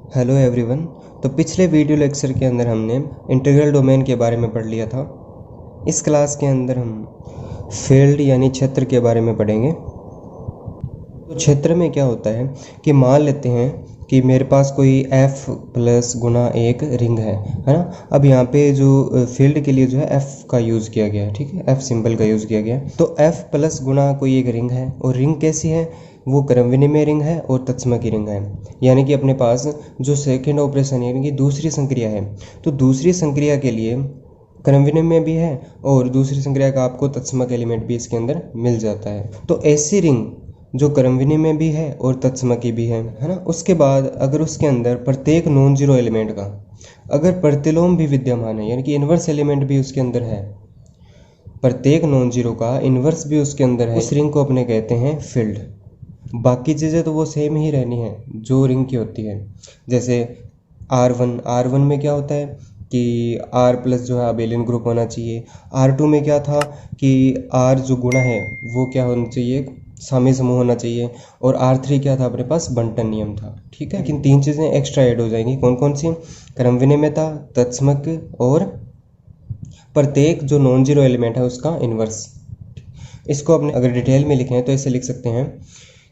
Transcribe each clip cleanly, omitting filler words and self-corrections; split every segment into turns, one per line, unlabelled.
Hello everyone. तो पिछले video lecture के अंदर हमने इंटीग्रल डोमेन के बारे में पढ़ लिया था। इस क्लास के अंदर हम फील्ड यानी क्षेत्र के बारे में पढ़ेंगे। तो क्षेत्र में क्या होता है कि मान लेते हैं कि मेरे पास कोई f प्लस गुना एक रिंग है ना। अब यहाँ पे जो फील्ड के लिए जो है f का यूज़ किया गया है, ठीक है, f सिंबल का यूज़ किया गया है। तो f प्लस गुना कोई एक रिंग है और रिंग कैसी है, वो क्रम विनिमय रिंग है और तत्सम की रिंग है। यानी कि अपने पास जो सेकेंड ऑपरेशन यानी कि दूसरी संक्रिया है, तो दूसरी संक्रिया के लिए क्रम विनिमय भी है और दूसरी संक्रिया का आपको तत्समक एलिमेंट भी इसके अंदर मिल जाता है। तो ऐसी रिंग जो क्रम विनिमय भी है और तत्समकी भी है ना। उसके बाद अगर उसके अंदर प्रत्येक नॉन जीरो एलिमेंट का अगर प्रतिलोम भी विद्यमान है, यानी कि इन्वर्स एलिमेंट भी उसके अंदर है, प्रत्येक नॉन जीरो का इन्वर्स भी उसके अंदर है, उस रिंग को अपने कहते हैं फील्ड। बाकी चीज़ें तो वो सेम ही रहनी है जो रिंग की होती है। जैसे R1 में क्या होता है कि R प्लस जो है अबेलियन ग्रुप होना चाहिए। R2 में क्या था कि R जो गुणा है वो क्या होना चाहिए, साम्य समूह होना चाहिए। और R3 क्या था, अपने पास बंटन नियम था, ठीक है। लेकिन तीन चीज़ें एक्स्ट्रा ऐड हो जाएंगी, कौन कौन सी, क्रम विनिमयता, तत्समक और प्रत्येक जो नॉन जीरो एलिमेंट है उसका इन्वर्स। इसको अपने अगर डिटेल में लिखें तो ऐसे लिख सकते हैं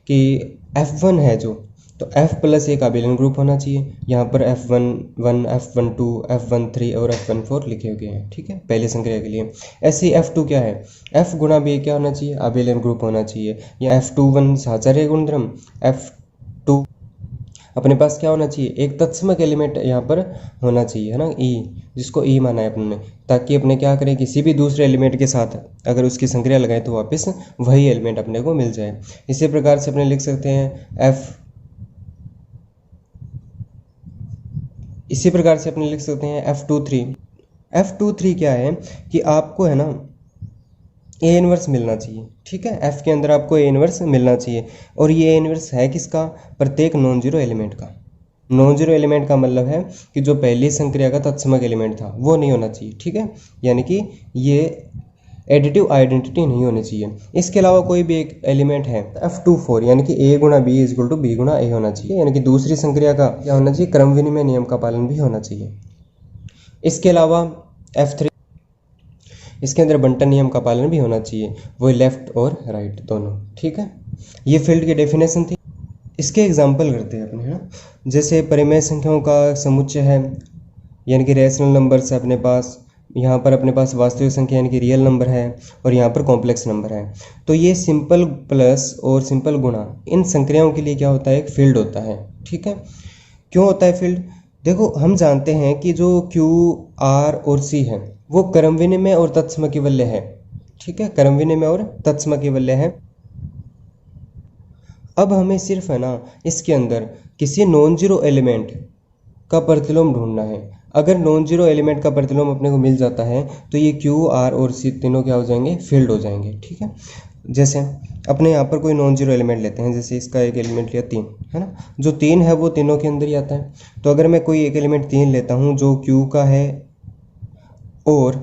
कि F1 है जो, तो F प्लस एक अबेलियन ग्रुप होना चाहिए। यहाँ पर F11, F12, F13 और F14 लिखे हुए हैं, ठीक है, पहली संक्रिया के लिए। ऐसे ही F2 क्या है, F गुणा B क्या होना चाहिए, अबेलियन ग्रुप होना चाहिए। या F21 साहचर्य गुणधर्म, F2 अपने पास क्या होना चाहिए, एक तत्समक एलिमेंट यहाँ पर होना चाहिए, है ना, E, जिसको E माना है अपने, ताकि अपने क्या करें, किसी भी दूसरे एलिमेंट के साथ अगर उसकी संक्रिया लगाए तो वापस वही एलिमेंट अपने को मिल जाए। इसी प्रकार से अपने लिख सकते हैं इसी प्रकार से अपने लिख सकते हैं F23 क्या है कि आपको है ना ए इनवर्स मिलना चाहिए, ठीक है। एफ के अंदर आपको ए इनवर्स मिलना चाहिए और ये ए इनवर्स है किसका, प्रत्येक नॉन जीरो एलिमेंट का। नॉन जीरो एलिमेंट का मतलब है कि जो पहली संक्रिया का तत्समक एलिमेंट था वो नहीं होना चाहिए, ठीक है। यानी कि ये एडिटिव आइडेंटिटी नहीं होनी चाहिए। इसके अलावा कोई भी एक एलिमेंट है F24 यानी कि A गुणा B is equal to B गुणा A होना चाहिए, यानी कि दूसरी संक्रिया का क्या होना चाहिए, क्रम विनिमय नियम का पालन भी होना चाहिए। इसके अलावा F3 इसके अंदर बंटन नियम का पालन भी होना चाहिए, वो लेफ्ट और राइट दोनों, ठीक है। ये फील्ड की डेफिनेशन थी। इसके एग्जाम्पल करते हैं अपने, है ना। जैसे परिमेय संख्याओं का समुच्चय है, यानी कि रैशनल नंबर्स है अपने पास, यहाँ पर अपने पास वास्तविक संख्या यानी कि रियल नंबर है और यहाँ पर कॉम्प्लेक्स नंबर है। तो ये सिंपल प्लस और सिंपल गुणा, इन संक्रियाओं के लिए क्या होता है, एक फील्ड होता है, ठीक है। क्यों होता है फील्ड, देखो हम जानते हैं कि जो Q, R और C है वो क्रम विनिमय और तत्सम वल्य है, ठीक है, क्रम विनिमय और तत्सम वल्य है। अब हमें सिर्फ है ना इसके अंदर किसी नॉन जीरो एलिमेंट का प्रतिलोम ढूंढना है। अगर नॉन जीरो एलिमेंट का प्रतिलोम अपने को मिल जाता है तो ये Q, R और C तीनों क्या हो जाएंगे, फील्ड हो जाएंगे, ठीक है। जैसे अपने यहाँ पर कोई नॉन जीरो एलिमेंट लेते हैं, जैसे इसका एक एलिमेंट लिया 3, है ना, जो 3 है वो तीनों के अंदर ही आता है। तो अगर मैं कोई एक एलिमेंट 3 लेता हूँ जो Q का है और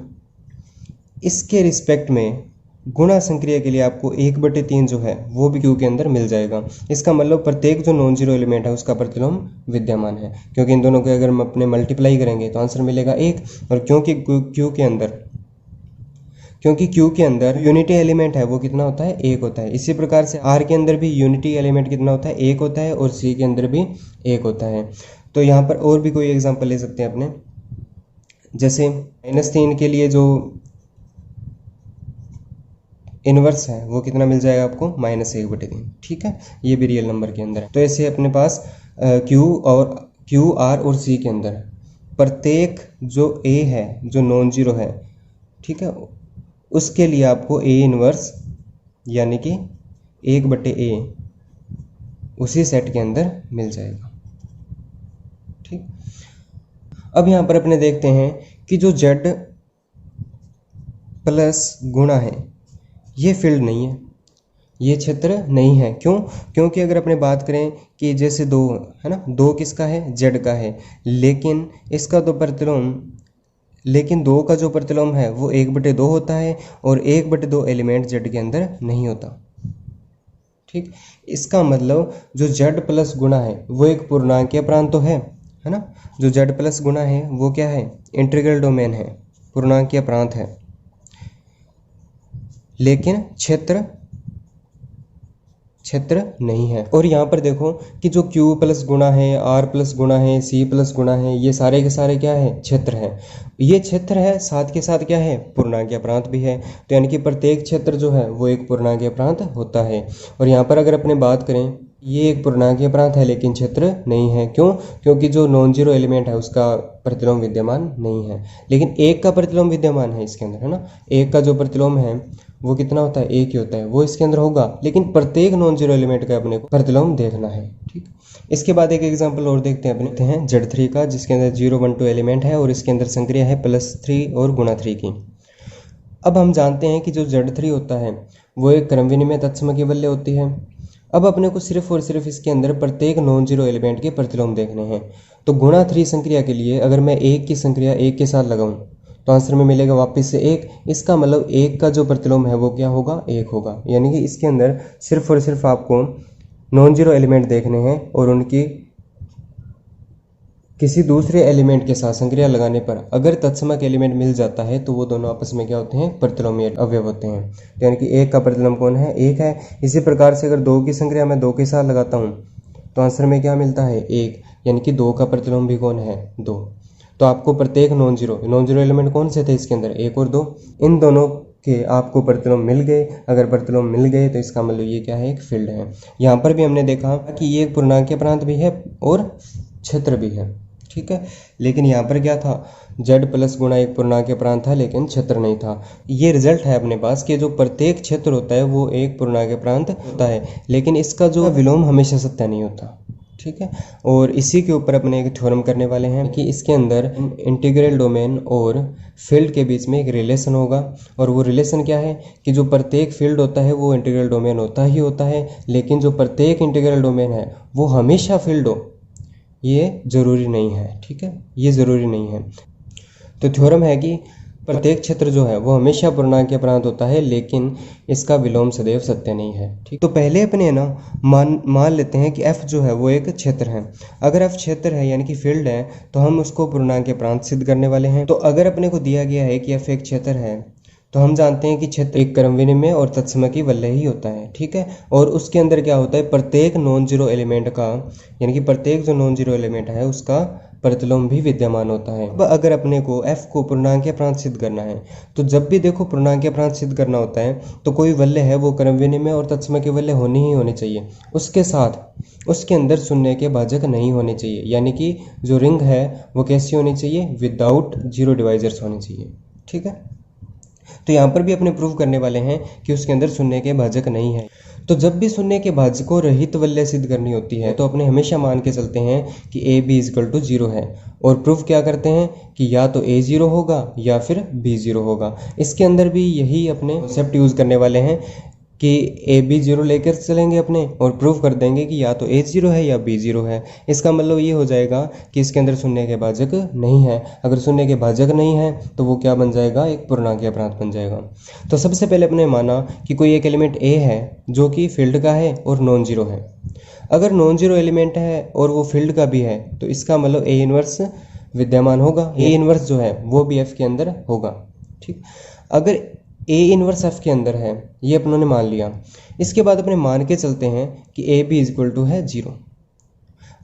इसके रिस्पेक्ट में गुणा संक्रिया के लिए आपको 1/3 जो है वो भी Q के अंदर मिल जाएगा। इसका मतलब प्रत्येक जो नॉन जीरो एलिमेंट है उसका प्रतिलोम विद्यमान है, क्योंकि इन दोनों के अगर हम अपने मल्टीप्लाई करेंगे तो आंसर मिलेगा 1। और क्योंकि Q के अंदर यूनिटी एलिमेंट है वो कितना होता है, 1 होता है। इसी प्रकार से R के अंदर भी यूनिटी एलिमेंट कितना होता है, 1 होता है, और C के अंदर भी 1 होता है। तो यहाँ पर और भी कोई एग्जाम्पल ले सकते हैं अपने, जैसे -3 के लिए जो इनवर्स है वो कितना मिल जाएगा आपको, -1/3, ठीक है, ये भी रियल नंबर के अंदर है। तो ऐसे अपने पास Q, R और C के अंदर प्रत्येक जो A है जो नॉन जीरो है, ठीक है, उसके लिए आपको A इनवर्स यानी कि 1/A उसी सेट के अंदर मिल जाएगा, ठीक। अब यहाँ पर अपने देखते हैं कि जो Z प्लस गुणा है ये फील्ड नहीं है, ये क्षेत्र नहीं है। क्यों, क्योंकि अगर अपने बात करें कि जैसे 2 है ना, 2 किसका है, Z का है, लेकिन इसका तो प्रतिलोम, लेकिन 2 का जो प्रतिलोम है वो 1/2 होता है और 1/2 एलिमेंट Z के अंदर नहीं होता, ठीक। इसका मतलब जो Z प्लस गुणा है वो एक पूर्णांकीय प्रांत तो है, है ना। जो जेड प्लस गुणा है वो क्या है, इंटीग्रल डोमेन है, पूर्णांकीय प्रांत है, लेकिन क्षेत्र नहीं है। और यहाँ पर देखो कि जो Q प्लस गुणा है, R प्लस गुणा है, C प्लस गुणा है, ये सारे के सारे क्या है, क्षेत्र है। ये क्षेत्र है, साथ के साथ क्या है, पूर्णांकीय प्रांत भी है। तो यानी कि प्रत्येक क्षेत्र जो है वो एक पूर्णांकीय प्रांत होता है। और यहाँ पर अगर अपने बात करें, ये एक पूर्णांकीय प्रांत है लेकिन क्षेत्र नहीं है। क्यों? क्योंकि जो नॉन जीरो एलिमेंट है उसका प्रतिलोम विद्यमान नहीं है, लेकिन एक का प्रतिलोम विद्यमान है इसके अंदर, है ना। एक का जो प्रतिलोम है वो कितना होता है, एक ही होता है, वो इसके अंदर होगा, लेकिन प्रत्येक नॉन जीरो एलिमेंट का अपने को प्रतिलोम देखना है। ठीक, इसके बाद एक एग्जांपल और देखते हैं अपने Z3 का, जिसके अंदर 0 1 2 एलिमेंट है और इसके अंदर संक्रिया है +3 और गुणा 3 की। अब हम जानते हैं कि जो Z3 होता है वो एक क्रम विनिमय तत्सम की वल्य होती है। अब अपने को सिर्फ और सिर्फ इसके अंदर प्रत्येक नॉन जीरो एलिमेंट के प्रतिलोम देखने हैं। तो गुणा 3 संक्रिया के लिए अगर मैं एक की संक्रिया एक के साथ लगाऊं तो आंसर में मिलेगा वापस से एक। इसका मतलब एक का जो प्रतिलोम है वो क्या होगा, एक होगा। यानी कि इसके अंदर सिर्फ और सिर्फ आपको नॉन जीरो एलिमेंट देखने हैं और उनकी किसी दूसरे एलिमेंट के साथ संक्रिया लगाने पर अगर तत्समक एलिमेंट मिल जाता है तो वो दोनों आपस में क्या होते हैं, प्रतिलोमी अवयव होते हैं। तो यानी कि एक का प्रतिलोम कौन है, एक है। इसी प्रकार से अगर दो की संक्रिया मैं दो के साथ लगाता हूँ तो आंसर में क्या मिलता है, एक। यानी कि दो का प्रतिलोम भी कौन है, दो। तो आपको प्रत्येक नॉन जीरो एलिमेंट कौन से थे इसके अंदर, एक और दो, इन दोनों के आपको प्रतिलोम मिल गए। अगर प्रतिलोम मिल गए तो इसका मतलब ये क्या है, एक फील्ड है। यहाँ पर भी हमने देखा कि ये एक पूर्णांकीय प्रांत भी है और क्षेत्र भी है। ठीक है, लेकिन यहाँ पर क्या था, Z प्लस गुणा एक पूर्णांकीय प्रांत था लेकिन क्षेत्र नहीं था। ये रिजल्ट है अपने पास कि जो प्रत्येक क्षेत्र होता है वो एक पूर्णांकीय प्रांत होता है, लेकिन इसका जो विलोम हमेशा सत्य नहीं होता। ठीक है, और इसी के ऊपर अपने एक थ्योरम करने वाले हैं कि इसके अंदर इंटीग्रल डोमेन और फील्ड के बीच में एक रिलेशन होगा। और वो रिलेशन क्या है कि जो प्रत्येक फील्ड होता है वो इंटीग्रल डोमेन होता ही होता है, लेकिन जो प्रत्येक इंटीग्रल डोमेन है वो हमेशा फील्ड हो, ये ज़रूरी नहीं है। ठीक है, ये ज़रूरी नहीं है। तो थ्योरम है कि प्रत्येक क्षेत्र जो है वो हमेशा पूर्णांकीय प्रांत होता है, लेकिन इसका विलोम सदैव सत्य नहीं है। ठीक, तो पहले अपने ना मान लेते हैं कि F जो है वो एक क्षेत्र है। अगर F क्षेत्र है यानी कि फील्ड है तो हम उसको पूर्णांकीय प्रांत सिद्ध करने वाले हैं। तो अगर अपने को दिया गया है कि F एक क्षेत्र है तो हम जानते हैं कि क्षेत्र एक क्रम विनिमय और तत्सम की वल्य ही होता है। ठीक है, और उसके अंदर क्या होता है, प्रत्येक नॉन जीरो एलिमेंट का, यानी कि प्रत्येक जो नॉन जीरो एलिमेंट है उसका प्रतिलोम भी विद्यमान होता है। अब अगर अपने को F को पूर्णांकीय प्रांत सिद्ध करना है तो जब भी देखो पूर्णांकीय प्रांत सिद्ध करना होता है तो कोई वल्य है वो क्रम विनिमय और तत्सम की वल्य होनी ही होनी चाहिए। उसके साथ उसके अंदर शून्य के भाजक नहीं होने चाहिए, यानी कि जो रिंग है वो कैसी होनी चाहिए, विदाउट जीरो डिवाइजर्स होनी चाहिए। ठीक है, तो यहाँ पर भी अपने प्रूव करने वाले हैं कि उसके अंदर शून्य के भाजक नहीं है। तो जब भी शून्य के भाजकों रहित वल्य सिद्ध करनी होती है तो अपने हमेशा मान के चलते हैं कि ए बी इजकल टू 0 है, और प्रूफ क्या करते हैं कि या तो ए 0 होगा या फिर बी 0 होगा। इसके अंदर भी यही अपने कॉन्सेप्ट यूज़ करने वाले हैं कि ए बी 0 लेकर चलेंगे अपने और प्रूव कर देंगे कि या तो ए 0 है या बी 0 है। इसका मतलब ये हो जाएगा कि इसके अंदर शून्य के भाजक नहीं है। अगर शून्य के भाजक नहीं है तो वो क्या बन जाएगा, एक पूर्णांकीय प्रांत बन जाएगा। तो सबसे पहले अपने माना कि कोई एक एलिमेंट ए है जो कि फील्ड का है और नॉन जीरो है। अगर नॉन जीरो एलिमेंट है और वो फील्ड का भी है तो इसका मतलब ए इनवर्स विद्यमान होगा। ए इनवर्स जो है वो भी एफ के अंदर होगा। ठीक, अगर ए इनवर्स एफ के अंदर है ये अपनों ने मान लिया। इसके बाद अपने मान के चलते हैं कि A B is equal to है 0।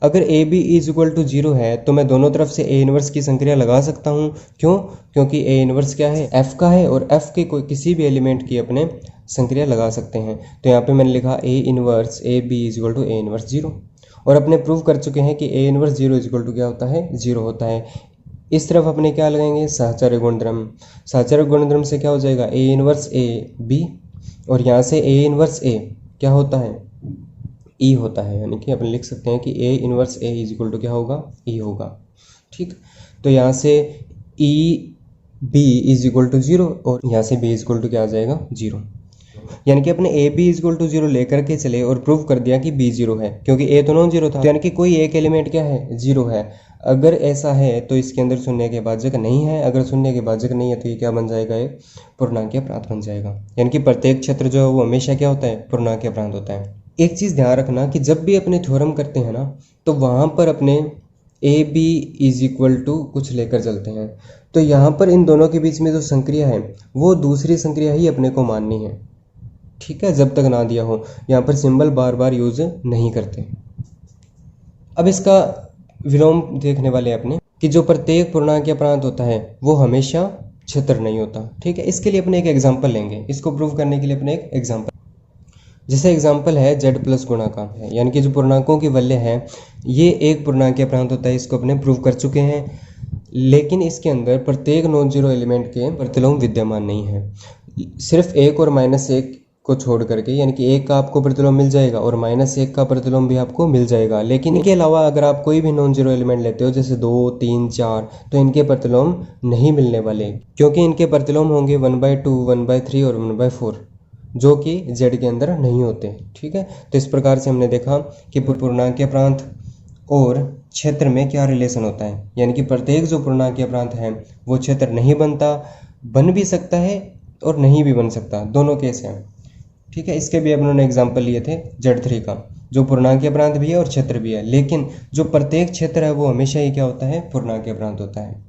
अगर A B is equal to 0 है तो मैं दोनों तरफ से ए इनवर्स की संक्रिया लगा सकता हूँ। क्यों? क्योंकि ए इनवर्स क्या है, एफ का है, और एफ के कोई किसी भी एलिमेंट की अपने संक्रिया लगा सकते हैं। तो यहाँ पे मैंने लिखा A inverse A B is equal to A inverse 0, और अपने प्रूव कर चुके हैं कि A inverse 0 is equal to क्या होता है, 0 होता है। इस तरफ अपने क्या लगाएंगे, सहचर्य गुणधर्म। सहचर्य गुणधर्म से क्या हो जाएगा, ए इनवर्स ए बी, और यहाँ से ए इनवर्स ए क्या होता है, ई होता है। यानी कि अपन लिख सकते हैं कि A inverse A is equal to क्या होगा, ई होगा। ठीक, तो यहाँ से E B is equal to 0 और यहाँ से बी इज इक्वल टू क्या आ जाएगा, 0। यानी कि अपने A B is equal to 0 लेकर के चले और प्रूव कर दिया कि बी 0 है, क्योंकि ए तो नॉन जीरो था। तो यानी कि कोई एक एलिमेंट क्या है, 0 है। अगर ऐसा है तो इसके अंदर शून्य के भाजक नहीं है। अगर शून्य के भाजक नहीं है तो ये क्या बन जाएगा, एक पूर्णांकीय प्रांत बन जाएगा। यानी कि प्रत्येक क्षेत्र जो है वो हमेशा क्या होता है, पूर्णांकीय प्रांत होता है। एक चीज़ ध्यान रखना कि जब भी अपने थ्योरम करते हैं ना तो वहाँ पर अपने A B is equal to कुछ लेकर चलते हैं, तो यहाँ पर इन दोनों के बीच में जो संक्रिया है वो दूसरी संक्रिया ही अपने को माननी है, ठीक है, जब तक ना दिया हो। यहाँ पर सिंबल बार बार यूज नहीं करते। अब इसका विलोम देखने वाले अपने कि जो प्रत्येक पूर्णांक या प्रांत होता है वो हमेशा क्षेत्र नहीं होता, ठीक है। इसके लिए अपने एक एग्जाम्पल लेंगे, इसको प्रूव करने के लिए अपने एक एग्जाम्पल, जैसे एग्जाम्पल है z प्लस गुणा का है, यानी कि जो पूर्णांकों की वैल्यू है ये एक पूर्णांक या प्रांत होता है, इसको अपने प्रूव कर चुके हैं। लेकिन इसके अंदर प्रत्येक नॉन जीरो एलिमेंट के प्रतिलोम विद्यमान नहीं है, सिर्फ एक और -1 को छोड़ करके, यानी कि एक का आपको प्रतिलोम मिल जाएगा और -1 का प्रतिलोम भी आपको मिल जाएगा। लेकिन इनके अलावा अगर आप कोई भी नॉन जीरो एलिमेंट लेते हो जैसे 2, 3, 4, तो इनके प्रतिलोम नहीं मिलने वाले, क्योंकि इनके प्रतिलोम होंगे 1/2, 1/3 और 1/4, जो कि z के अंदर नहीं होते, ठीक है। तो इस प्रकार से हमने देखा कि पूर्णांक या प्रांत और क्षेत्र में क्या रिलेशन होता है, यानी कि प्रत्येक जो पूर्णांक या प्रांत है वो क्षेत्र नहीं बनता, बन भी सकता है और नहीं भी बन सकता, दोनों केस हैं, ठीक है। इसके भी अपनों ने एग्जाम्पल लिए थे Z3 का, जो पूर्णांक या प्रांत भी है और क्षेत्र भी है, लेकिन जो प्रत्येक क्षेत्र है वो हमेशा ही क्या होता है, पूर्णांक या प्रांत होता है।